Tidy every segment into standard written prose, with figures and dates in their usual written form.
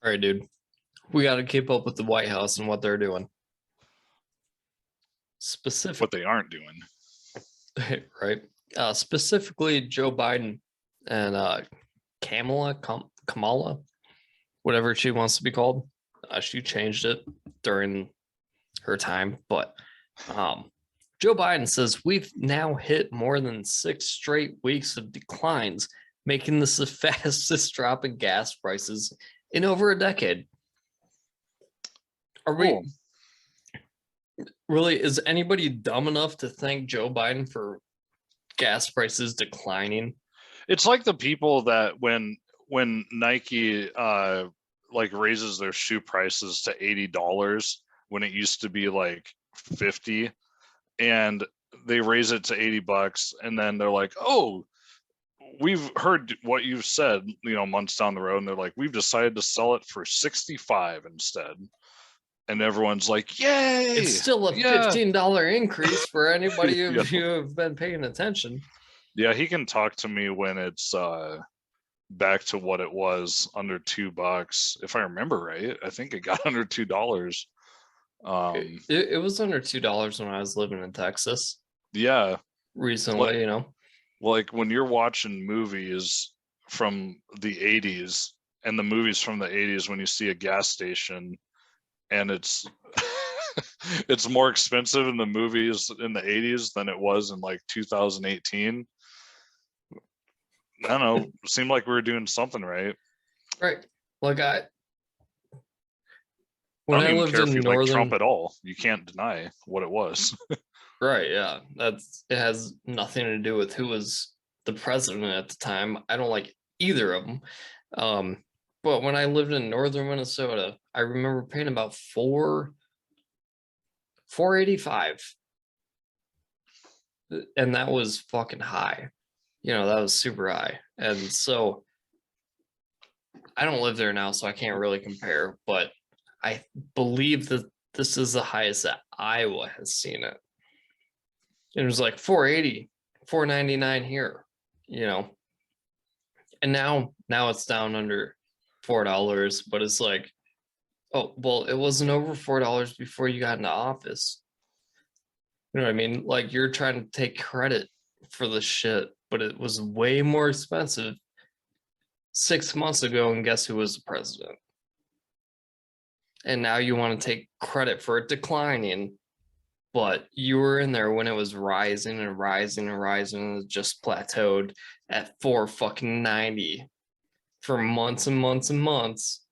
All right, dude. We got to keep up with the White House and what they're doing. What Specific, they aren't doing. right? Specifically, Joe Biden and Kamala, whatever she wants to be called. She changed it during her time, but Joe Biden says we've now hit more than 6 straight weeks of declines, making this the fastest drop in gas prices in over a decade. Are we really, is anybody dumb enough to thank Joe Biden for gas prices declining? It's like the people that when Nike like raises their shoe prices to $80 when it used to be like 50, and they raise it to $80, and then they're like, oh, we've heard what you've said, months down the road, and they're like, we've decided to sell it for 65 instead. And everyone's like, yay! It's still a $15 increase for anybody Yeah. of you have been paying attention. Yeah, he can talk to me when it's back to what it was, under $2. If I remember right, I think it got under $2. It was under $2 when I was living in Texas. Yeah, recently, like when you're watching movies from the 80s and the movies from the 80s, when you see a gas station and it's it's more expensive in the movies in the 80s than it was in like 2018. I don't know, it seemed like we were doing something right. Right. Like when I don't even care if you like Trump at all. You can't deny what it was. Right, yeah. It has nothing to do with who was the president at the time. I don't like either of them. But when I lived in northern Minnesota, I remember paying about $4.85. And that was fucking high. That was super high. And so I don't live there now, so I can't really compare, but I believe that this is the highest that Iowa has seen it. It was like 480, 499 here, and now it's down under $4, but it's like, oh, well, it wasn't over $4 before you got into office. You know what I mean? Like, you're trying to take credit for the shit, but it was way more expensive 6 months ago, and guess who was the president? And now you want to take credit for it declining, but you were in there when it was rising and rising and rising, and it just plateaued at 4.90 for months and months and months.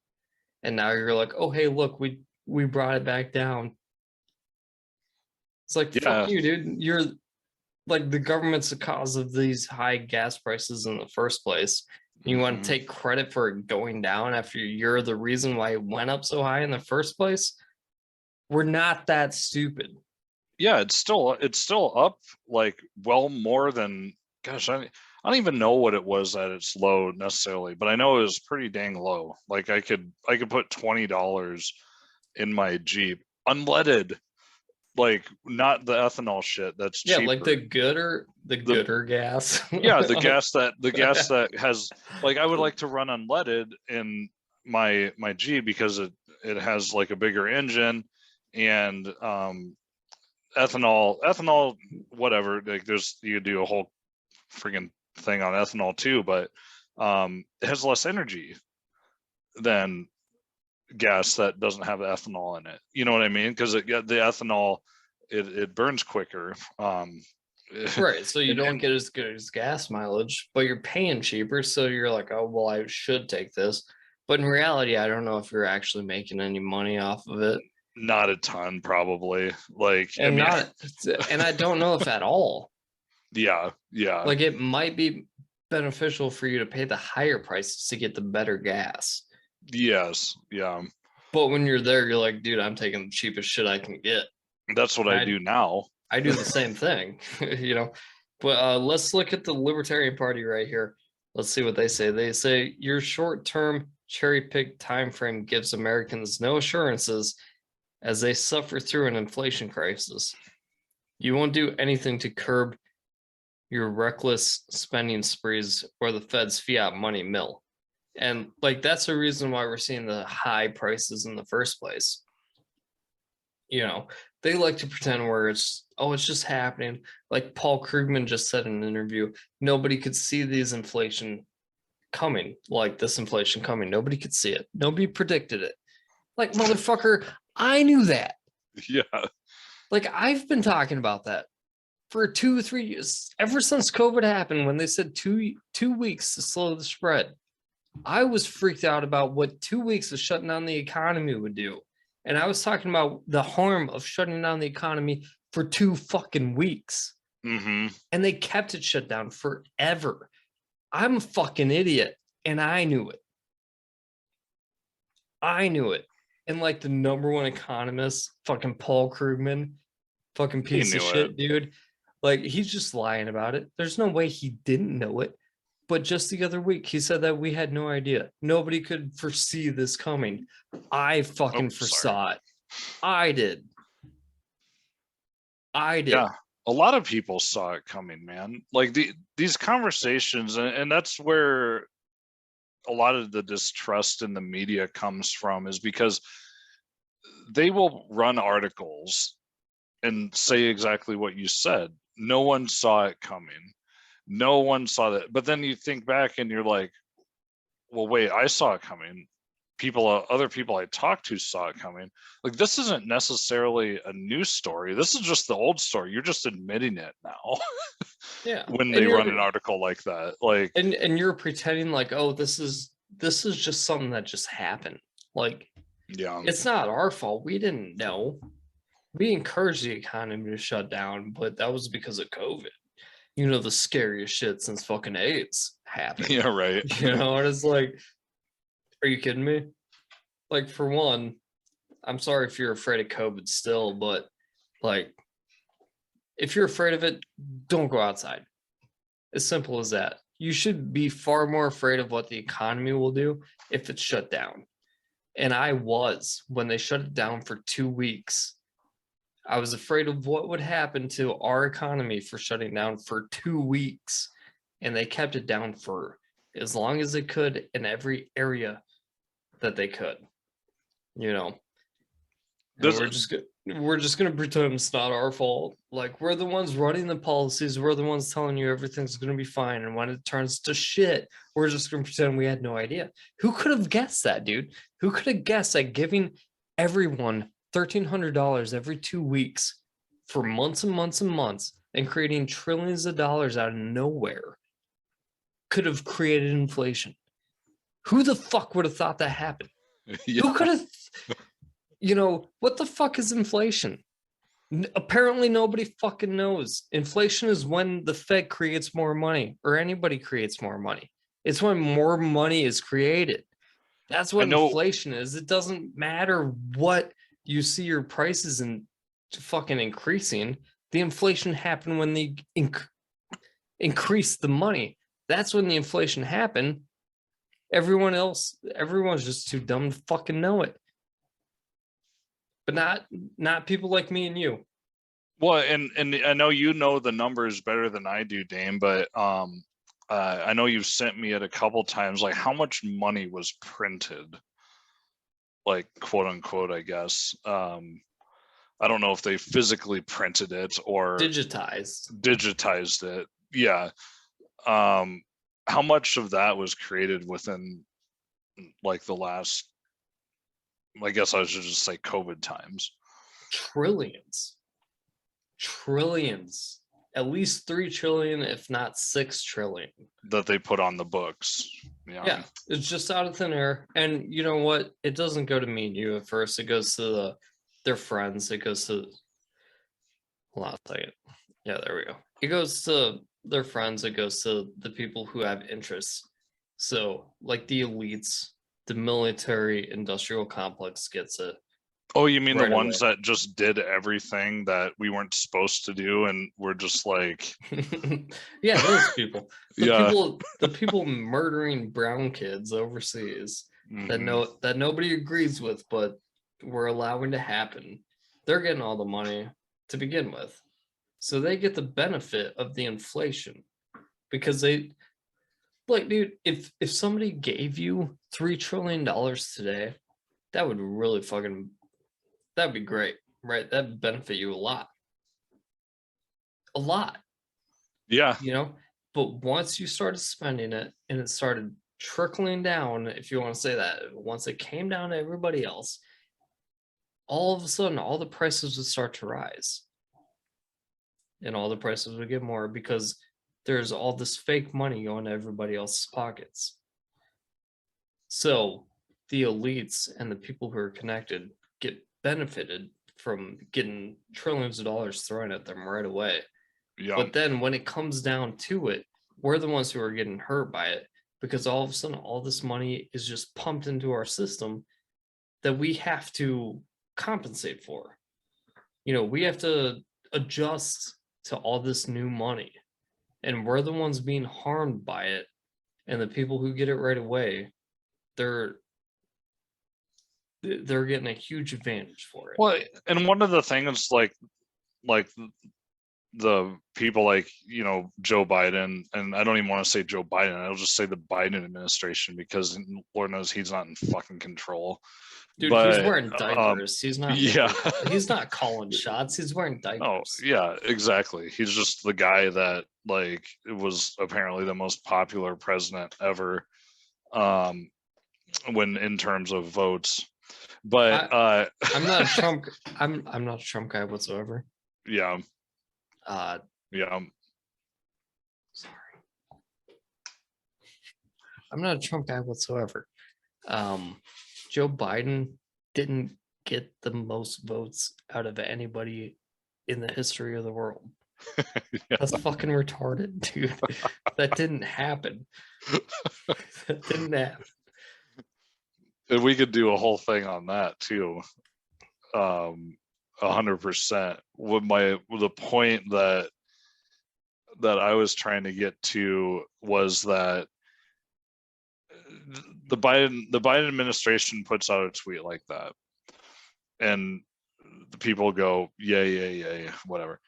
And now you're like, oh, hey, look, we brought it back down. It's like, fuck you, dude. You're like, the government's the cause of these high gas prices in the first place. You want to take credit for it going down after you're the reason why it went up so high in the first place? We're not that stupid. Yeah, it's still up, like, well more than, gosh, I don't even know what it was at its low necessarily, but I know it was pretty dang low. Like, I could put $20 in my Jeep unleaded, like, not the ethanol shit that's cheaper. Like the gooder gas. Yeah, the gas that has, like, I would like to run unleaded in my Jeep because it has like a bigger engine, and ethanol, whatever, like, you could do a whole freaking thing on ethanol too, but it has less energy than gas that doesn't have ethanol in it. You know what I mean? Because the ethanol, it burns quicker. Right, so you don't get as good as gas mileage, but you're paying cheaper, so you're like, oh, well, I should take this. But in reality, I don't know if you're actually making any money off of it. Not a ton, probably. Like, and I don't know if at all. Yeah. Like, it might be beneficial for you to pay the higher prices to get the better gas. Yes, yeah. But when you're there, you're like, dude, I'm taking the cheapest shit I can get. That's what I do now. I do the same thing, But let's look at the Libertarian Party right here. Let's see what they say. They say your short-term cherry-picked time frame gives Americans no assurances as they suffer through an inflation crisis. You won't do anything to curb your reckless spending sprees or the Fed's fiat money mill. And like that's the reason why we're seeing the high prices in the first place. You know, they like to pretend where it's just happening. Like Paul Krugman just said in an interview, nobody could see these inflation coming, like this inflation coming. Nobody could see it. Nobody predicted it. Like, motherfucker, I knew that. Yeah. Like, I've been talking about that for 2 3 years, ever since COVID happened, when they said two weeks to slow the spread. I was freaked out about what 2 weeks of shutting down the economy would do. And I was talking about the harm of shutting down the economy for 2 fucking weeks. Mm-hmm. And they kept it shut down forever. I'm a fucking idiot. And I knew it. I knew it. And like the number one economist, fucking Paul Krugman, fucking He piece of knew shit, it. dude. Like he's just lying about it. There's no way he didn't know it. But just the other week, he said that we had no idea. Nobody could foresee this coming. I fucking foresaw it. I did. Yeah, a lot of people saw it coming, man. Like these conversations, and that's where a lot of the distrust in the media comes from, is because they will run articles and say exactly what you said. No one saw it coming. No one saw that. But then you think back and you're like, well, wait, I saw it coming. Other people I talked to saw it coming. Like, this isn't necessarily a new story. This is just the old story. You're just admitting it now. Yeah. When they run an article like that. Like, and you're pretending like, oh, this is just something that just happened. Like, yeah, it's not our fault. We didn't know. We encouraged the economy to shut down, but that was because of COVID. You know, the scariest shit since fucking AIDS happened. yeah, right. You know, and it's like, are you kidding me? Like, for one, I'm sorry if you're afraid of COVID still, but like, if you're afraid of it, don't go outside. As simple as that. You should be far more afraid of what the economy will do if it's shut down. And I was when they shut it down for 2 weeks. I was afraid of what would happen to our economy for shutting down for 2 weeks. And they kept it down for as long as they could in every area that they could. You know, we're just gonna pretend it's not our fault. Like, we're the ones running the policies. We're the ones telling you everything's gonna be fine. And when it turns to shit, we're just gonna pretend we had no idea. Who could have guessed that, dude? Who could have guessed that giving everyone $1,300 every 2 weeks for months and months and months and creating trillions of dollars out of nowhere could have created inflation? Who the fuck would have thought that happened? Yeah. Who could have, what the fuck is inflation? Apparently nobody fucking knows. Inflation is when the Fed creates more money or anybody creates more money. It's when more money is created. That's what inflation is. It doesn't matter what you see your prices in fucking increasing. The inflation happened when they increased the money. That's when the inflation happened. Everyone's just too dumb to fucking know it. But not people like me and you. Well, and I know you know the numbers better than I do, Dame, but I know you've sent me it a couple times, like how much money was printed, like quote unquote, I guess. I don't know if they physically printed it or digitized it. Yeah. How much of that was created within like the last, I guess I should just say COVID times? Trillions, at least 3 trillion, if not 6 trillion that they put on the books. Yeah, it's just out of thin air. And you know what? It doesn't go to me and you at first. It goes to their friends. It goes to, hold on a second. Yeah, there we go. It goes to their friends. It goes to the people who have interests. So like the elites, the military industrial complex gets it. Oh, you mean the ones that just did everything that we weren't supposed to do, and we're just like, yeah, those people. The people murdering brown kids overseas that nobody agrees with, but we're allowing to happen. They're getting all the money to begin with, so they get the benefit of the inflation because Like, dude, if somebody gave you $3 trillion today, that would really fucking, that'd be great, right? That'd benefit you a lot, Yeah. you know. But once you started spending it and it started trickling down, if you want to say that, once it came down to everybody else, all of a sudden, all the prices would start to rise, and all the prices would get more because there's all this fake money going to everybody else's pockets. So the elites and the people who are connected get benefited from getting trillions of dollars thrown at them right away. Yeah. But then when it comes down to it, we're the ones who are getting hurt by it because all of a sudden all this money is just pumped into our system that we have to compensate for. You know, we have to adjust to all this new money, and we're the ones being harmed by it. And the people who get it right away, they're getting a huge advantage for it. Well, and one of the things like the people like, you know, Joe Biden, and I don't even want to say Joe Biden, I'll just say the Biden administration, because Lord knows he's not in fucking control. Dude, but, he's wearing diapers. He's not. Yeah. He's not calling shots. He's wearing diapers. Oh, yeah, exactly. He's just the guy that, like, was apparently the most popular president ever, when in terms of votes. But I'm not a Trump. I'm not a Trump guy whatsoever. Yeah. Yeah. Sorry. I'm not a Trump guy whatsoever. Joe Biden didn't get the most votes out of anybody in the history of the world. Yeah. That's fucking retarded, dude. That didn't happen. That didn't happen. And we could do a whole thing on that too. 100%. The point that I was trying to get to was that the Biden administration puts out a tweet like that, and the people go, yay, whatever.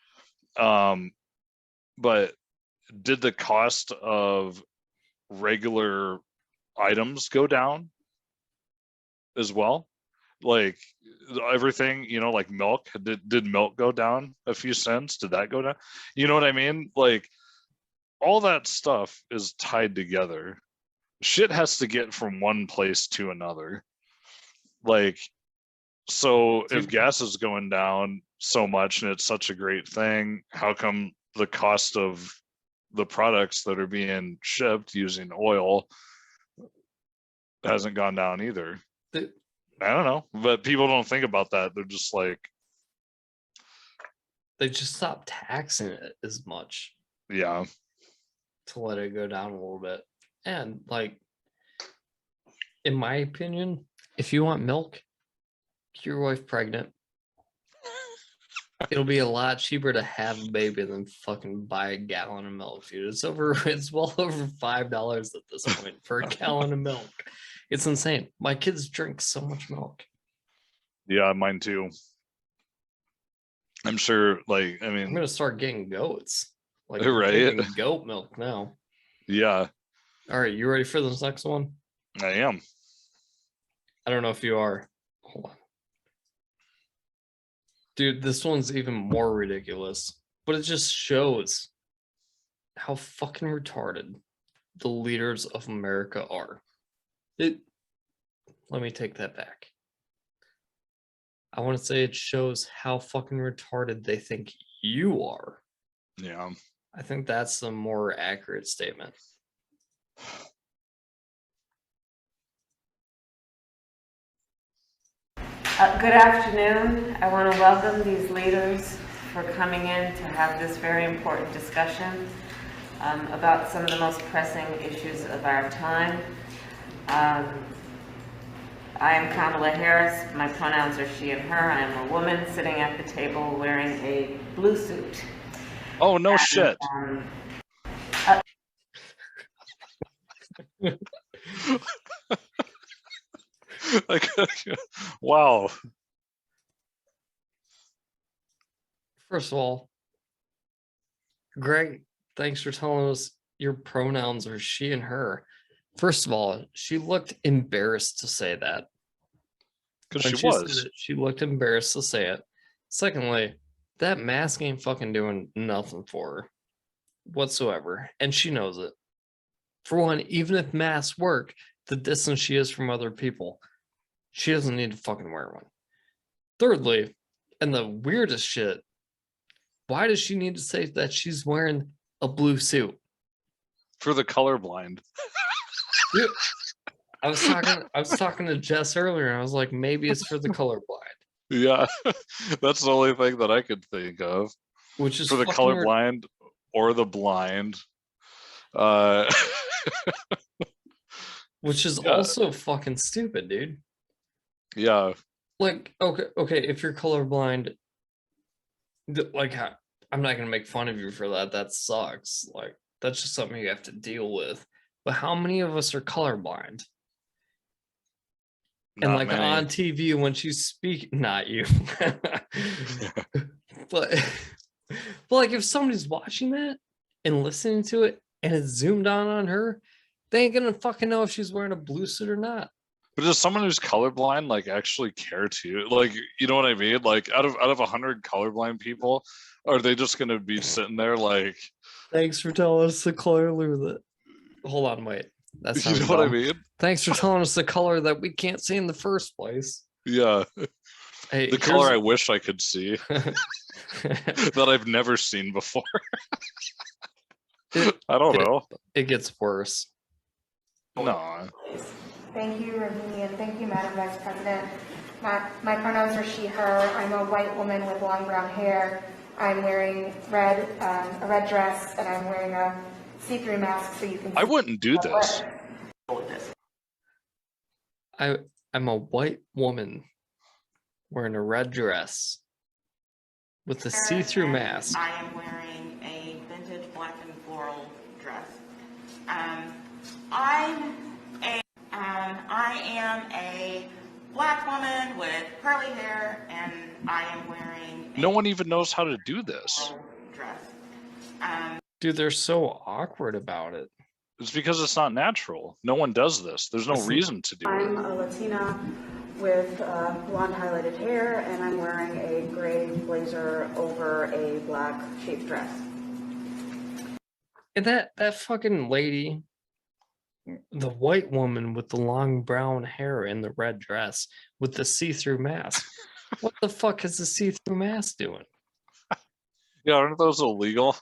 But did the cost of regular items go down as well? Like everything, you know, like milk, did milk go down a few cents? Did that go down? You know what I mean? Like all that stuff is tied together. Shit has to get from one place to another. Like, so if gas is going down so much and it's such a great thing, how come the cost of the products that are being shipped using oil hasn't gone down either? I don't know, but people don't think about that. They're just like, they just stopped taxing it as much. Yeah. To let it go down a little bit. And like, in my opinion, if you want milk, get your wife pregnant. It'll be a lot cheaper to have a baby than fucking buy a gallon of milk, dude. It's well over $5 at this point for a gallon of milk. It's insane. My kids drink so much milk. Yeah, mine too. I'm sure, like, I mean, I'm gonna start getting goats. Like, right? Goat milk now. Yeah. All right, you ready for this next one? I am. I don't know if you are. Hold on. Dude, this one's even more ridiculous, but it just shows how fucking retarded the leaders of America are. Let me take that back. I want to say it shows how fucking retarded they think you are. Yeah. I think that's the more accurate statement. Good afternoon. I want to welcome these leaders for coming in to have this very important discussion about some of the most pressing issues of our time. I am Kamala Harris. My pronouns are she and her. I am a woman sitting at the table wearing a blue suit. Oh, no shit. Like, wow. First of all, great. Thanks for telling us your pronouns are she and her. First of all, she looked embarrassed to say that. Because When she she said was. it, she looked embarrassed to say it. Secondly, that mask ain't fucking doing nothing for her whatsoever. And she knows it. For one, even if masks work, the distance she is from other people, she doesn't need to fucking wear one. Thirdly, and the weirdest shit, why does she need to say that she's wearing a blue suit? For the colorblind. Dude, I was talking to Jess earlier, and I was like, maybe it's for the colorblind, Yeah. That's the only thing that I could think of. which is For the fucking colorblind or the blind. Uh which is yeah. also fucking stupid, dude. Yeah. Like, okay, if you're colorblind, like, I'm not gonna make fun of you for that. That sucks. Like, that's just something you have to deal with. But how many of us are colorblind? And Not like many. on TV when she's speaking, not you, but like if somebody's watching that and listening to it and it's zoomed on her, they ain't gonna fucking know if she's wearing a blue suit or not. But does someone who's colorblind like actually care to? Like, you know what I mean? Like out of 100 colorblind people, are they just gonna be sitting there like, Thanks for telling us the color that. Hold on, wait. That you sounds know what I dumb. mean? Thanks for telling us the color that we can't see in the first place. Yeah. Hey, The color I wish I could see that I've never seen before. I don't know. It gets worse. No. Thank you, Ravini, and thank you, Madam Vice President. My pronouns are she, her. I'm a white woman with long brown hair. I'm wearing a red dress, and I'm wearing a see-through mask so you can see. I wouldn't do this. I'm a white woman wearing a red dress with a see-through mask. I am wearing a vintage black and floral dress. I am a black woman with curly hair, and I am wearing a No one even knows how to do this. dress. Dude, they're so awkward about it. It's because it's not natural. No one does this. There's no reason to do I'm it. a Latina with blonde highlighted hair, and I'm wearing a gray blazer over a black sheath dress. And that fucking lady, the white woman with the long brown hair and the red dress with the see-through mask. What the fuck is the see-through mask doing? Yeah, aren't those illegal?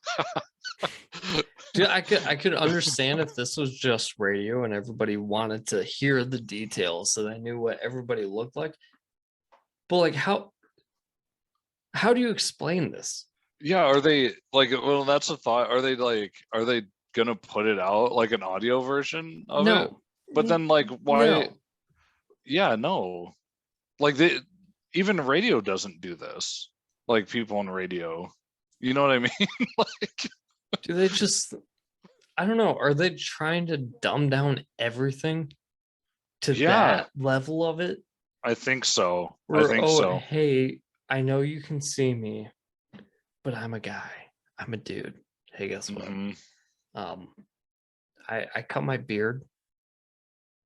Dude, I could understand if this was just radio and everybody wanted to hear the details so they knew what everybody looked like. But like how do you explain this? Yeah, are they like, well, that's a thought. Are they gonna put it out like an audio version of it? No. But then like why No. Yeah, no. Like even radio doesn't do this. Like people on radio. You know what I mean? Like Do they just, I don't know, are they trying to dumb down everything to Yeah. that level of it? I think so. Or, I think so. Hey, I know you can see me, but I'm a guy. I'm a dude. Hey, guess what? Mhm. I cut my beard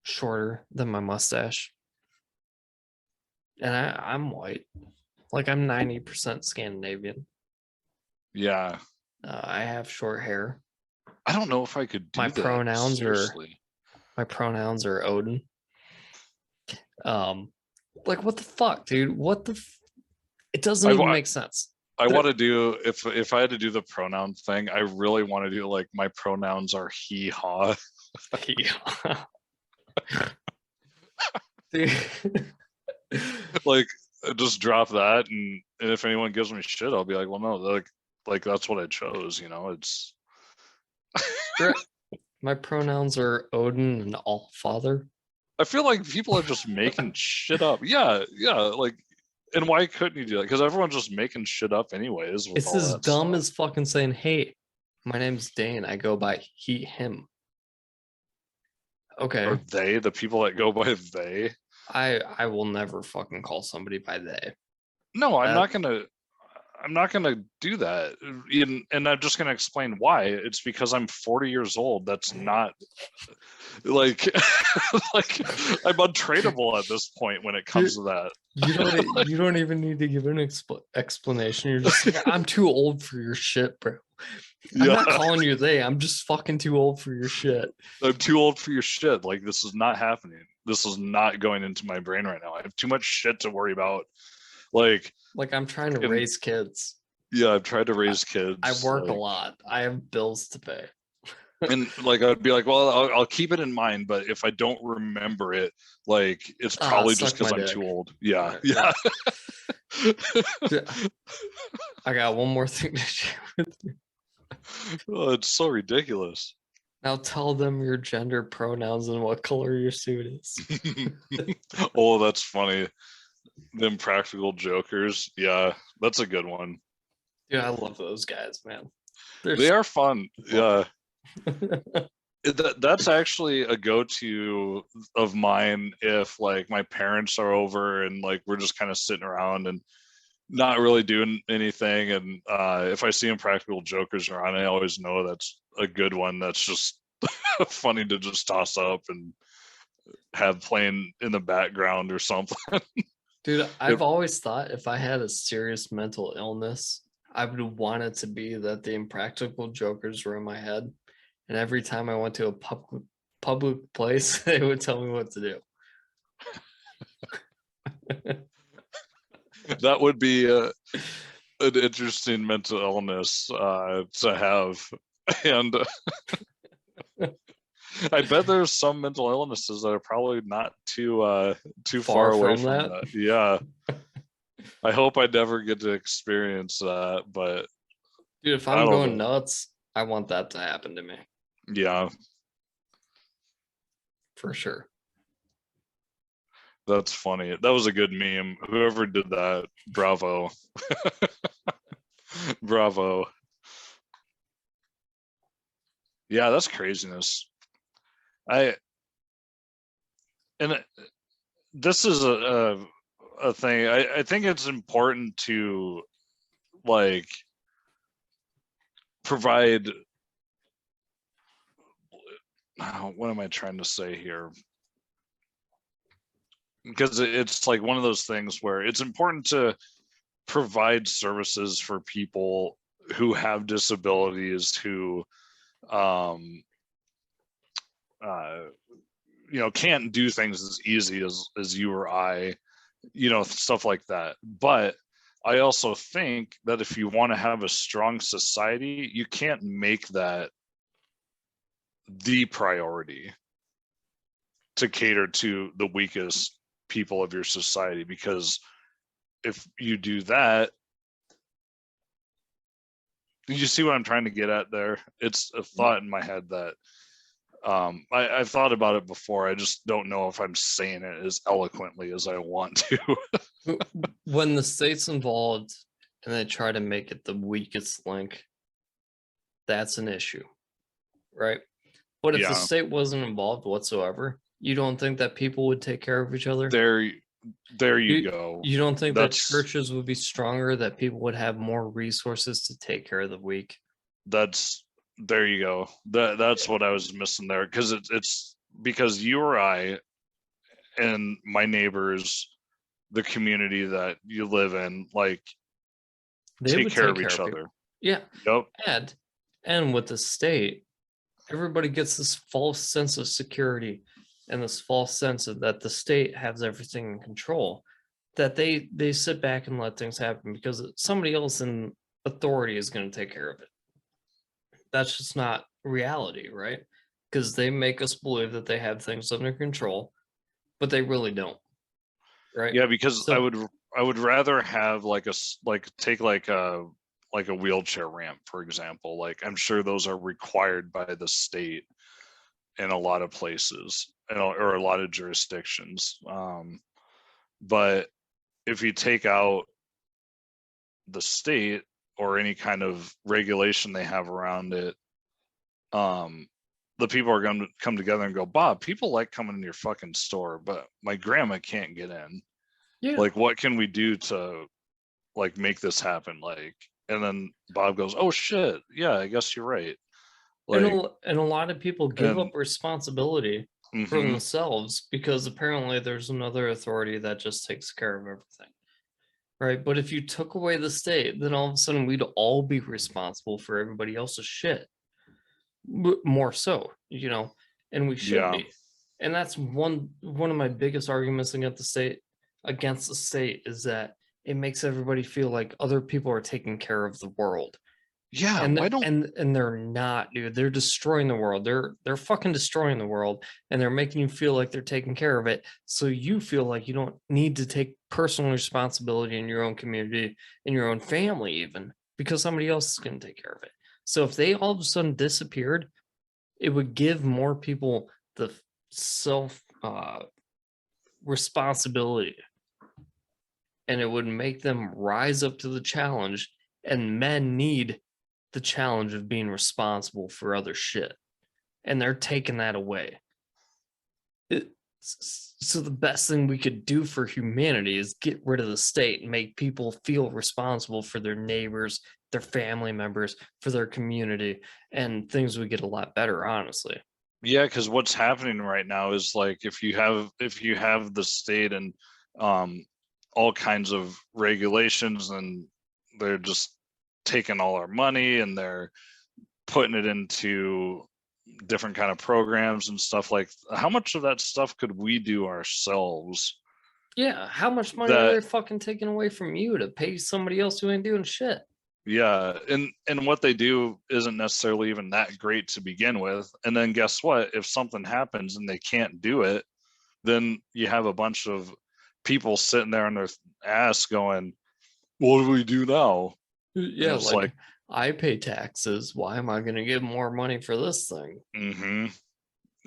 shorter than my mustache. And I'm white. Like I'm 90% Scandinavian. Yeah. I have short hair. I don't know if I could do My that. pronouns are- seriously. My pronouns are Odin. Like what the fuck, dude? It doesn't I even wa- make sense. I But- want to do if I had to do the pronoun thing, I really want to do like my pronouns are he, ha. Yeah. Dude. Like just drop that and if anyone gives me shit, I'll be like, well no, like that's what I chose, you know. It's My pronouns are Odin and All Father. I feel like people are just making shit up. Yeah, like and why couldn't you do that? Because everyone's just making shit up anyways. With It's all as that dumb stuff. as fucking saying, "Hey, my name's Dane. I go by he, him." Okay, Are they the people that go by they? I will never fucking call somebody by they. No, I'm That- not gonna. I'm not going to do that. And I'm just going to explain why. It's because I'm 40 years old. That's not like, like I'm untradeable at this point when it comes to that. You don't even need to give an explanation. You're just like, I'm too old for your shit, bro. I'm not calling you they. I'm just fucking too old for your shit. I'm too old for your shit. Like, this is not happening. This is not going into my brain right now. I have too much shit to worry about. Like I'm trying to raise kids. Yeah, I've tried to raise kids. I work a lot. I have bills to pay. And like, I'd be like, well, I'll keep it in mind, but if I don't remember it, like, it's probably just because I'm too old. Yeah. Yeah. I got one more thing to share with you. Oh, it's so ridiculous. Now tell them your gender pronouns and what color your suit is. Oh, that's funny. Them practical jokers. Yeah, that's a good one. Dude, I love those guys, man. They are fun. Yeah. That's actually a go-to of mine if like my parents are over and like we're just kind of sitting around and not really doing anything, and if I see Impractical Jokers around, I always know that's a good one. That's just funny to just toss up and have playing in the background or something. Dude, I've always thought if I had a serious mental illness, I would want it to be that the Impractical Jokers were in my head, and every time I went to a public place, they would tell me what to do. That would be an interesting mental illness to have. And I bet there's some mental illnesses that are probably not too far away from that. Yeah. I hope I never get to experience that, but dude, if I'm going nuts, I want that to happen to me. Yeah. For sure. That's funny. That was a good meme. Whoever did that, bravo. Bravo. Yeah, that's craziness. This is a thing. I think it's important to like provide, what am I trying to say here? Because it's like one of those things where it's important to provide services for people who have disabilities, who can't do things as easy as you or I, stuff like that. But I also think that if you want to have a strong society, you can't make that the priority to cater to the weakest people of your society, because if you do that, you see what I'm trying to get at there? It's a thought in my head that I've thought about it before. I just don't know if I'm saying it as eloquently as I want to. When the state's involved and they try to make it the weakest link, that's an issue, right? But if the state wasn't involved whatsoever, you don't think that people would take care of each other? There you go. You don't think that churches would be stronger, that people would have more resources to take care of the weak? There you go. That's what I was missing there, because it's because you or I and my neighbors, the community that you live in, like, they take care of each other. Yeah. Yep. And with the state, everybody gets this false sense of security and this false sense of that the state has everything in control, that they sit back and let things happen because somebody else in authority is going to take care of it. That's just not reality, right? Because they make us believe that they have things under control, but they really don't, right? Yeah, because I would rather have take a wheelchair ramp, for example. Like, I'm sure those are required by the state in a lot of places, or a lot of jurisdictions. But if you take out the state or any kind of regulation they have around it, the people are going to come together and go, Bob, people like coming in your fucking store, but my grandma can't get in. Yeah. Like, what can we do to like make this happen, like, and then Bob goes, oh shit, yeah, I guess you're right. And Like, and a lot of people give and up responsibility for mhm, themselves because apparently there's another authority that just takes care of everything. Right. But if you took away the state, then all of a sudden we'd all be responsible for everybody else's shit. More so, and we should yeah, be. And that's one of my biggest arguments against the state is that it makes everybody feel like other people are taking care of the world. yeah. And Why don't and they're not, dude. They're destroying the world. They're fucking destroying the world, and they're making you feel like they're taking care of it. So you feel like you don't need to take personal responsibility in your own community, in your own family, even because somebody else is going to take care of it. So if they all of a sudden disappeared, it would give more people the self responsibility, and it would make them rise up to the challenge. And men need the challenge of being responsible for other shit, and they're taking that away. So the best thing we could do for humanity is get rid of the state and make people feel responsible for their neighbors, their family members, for their community, and things would get a lot better, honestly. Yeah, because what's happening right now is like if you have the state and all kinds of regulations, and they're just taking all our money and they're putting it into different kind of programs and stuff. Like, how much of that stuff could we do ourselves? Yeah, how much money are they fucking taking away from you to pay somebody else who ain't doing shit? Yeah, and what they do isn't necessarily even that great to begin with. And then guess what? If something happens and they can't do it, then you have a bunch of people sitting there on their ass going, what do we do now? Yeah, it's like I pay taxes. Why am I going to give more money for this thing? Mm-hmm.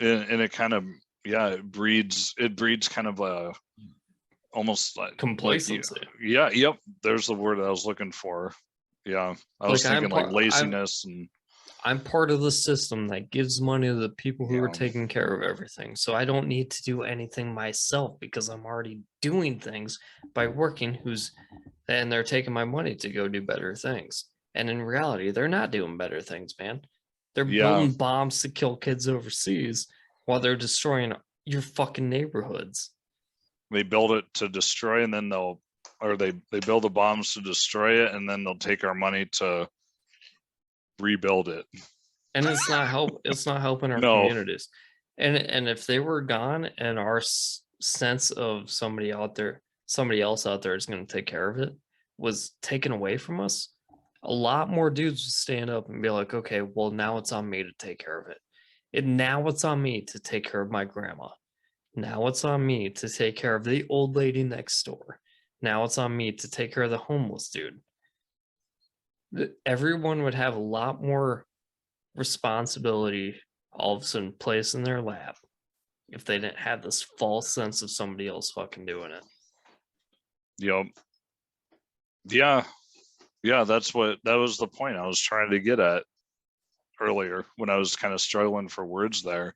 And it kind of, yeah, it breeds kind of a almost like complacency. Yep. There's the word I was looking for. Yeah, I was thinking like laziness, and I'm part of the system that gives money to the people who are taking care of everything. So I don't need to do anything myself because I'm already doing things by working and they're taking my money to go do better things. And in reality, they're not doing better things, man. They're building bombs to kill kids overseas while they're destroying your fucking neighborhoods. They build it to destroy, and then they build the bombs to destroy it, and then they'll take our money to rebuild it. And it's not helping our communities. And if they were gone and our sense of somebody else out there is going to take care of it was taken away from us, a lot more dudes would stand up and be like, okay, well, now it's on me to take care of it. And now it's on me to take care of my grandma. Now it's on me to take care of the old lady next door. Now it's on me to take care of the homeless dude. Everyone would have a lot more responsibility all of a sudden placed in their lap if they didn't have this false sense of somebody else fucking doing it. Yep. Yeah, that was the point I was trying to get at earlier when I was kind of struggling for words there.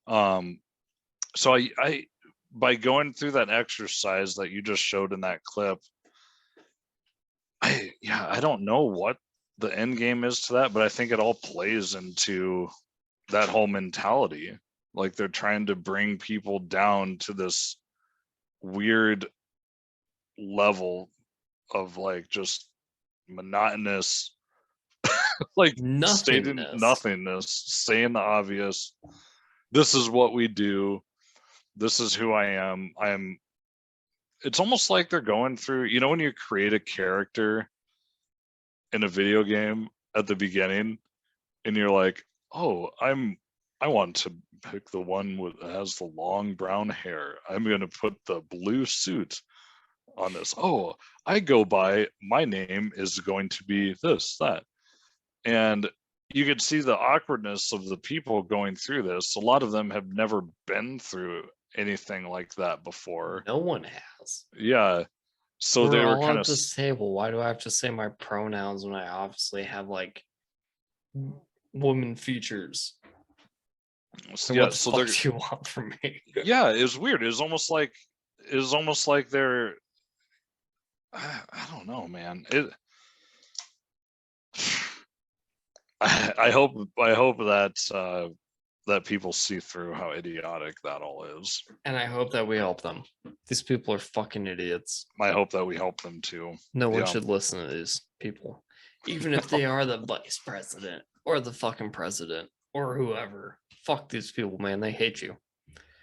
So I by going through that exercise that you just showed in that clip, I don't know what the end game is to that, but I think it all plays into that whole mentality. Like they're trying to bring people down to this weird level of like just monotonous, like nothingness, saying the obvious. This is what we do. This is who I am. It's almost like they're going through, when you create a character in a video game at the beginning and you're like, oh, I want to pick the one that has the long brown hair. I'm going to put the blue suit on this. Oh, I go by, my name is going to be this, that. And you could see the awkwardness of the people going through this. A lot of them have never been through anything like that before. No one has. Yeah. So they were kind of at this table. Why do I have to say my pronouns when I obviously have like woman features? So what the fuck do you want from me? Yeah, it was weird. It was almost like they're, I don't know, man. I hope that that people see through how idiotic that all is. And I hope that we help them. These people are fucking idiots. I hope that we help them too. No one Yeah. should listen to these people, even if they are the vice president or the fucking president or whoever. Fuck these people, man. They hate you.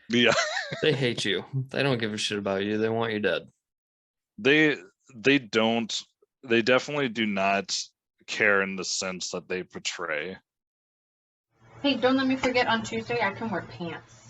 Yeah, They hate you. They don't give a shit about you. They want you dead. they don't. They definitely do not care in the sense that they portray. Hey, don't let me forget on Tuesday I can wear pants.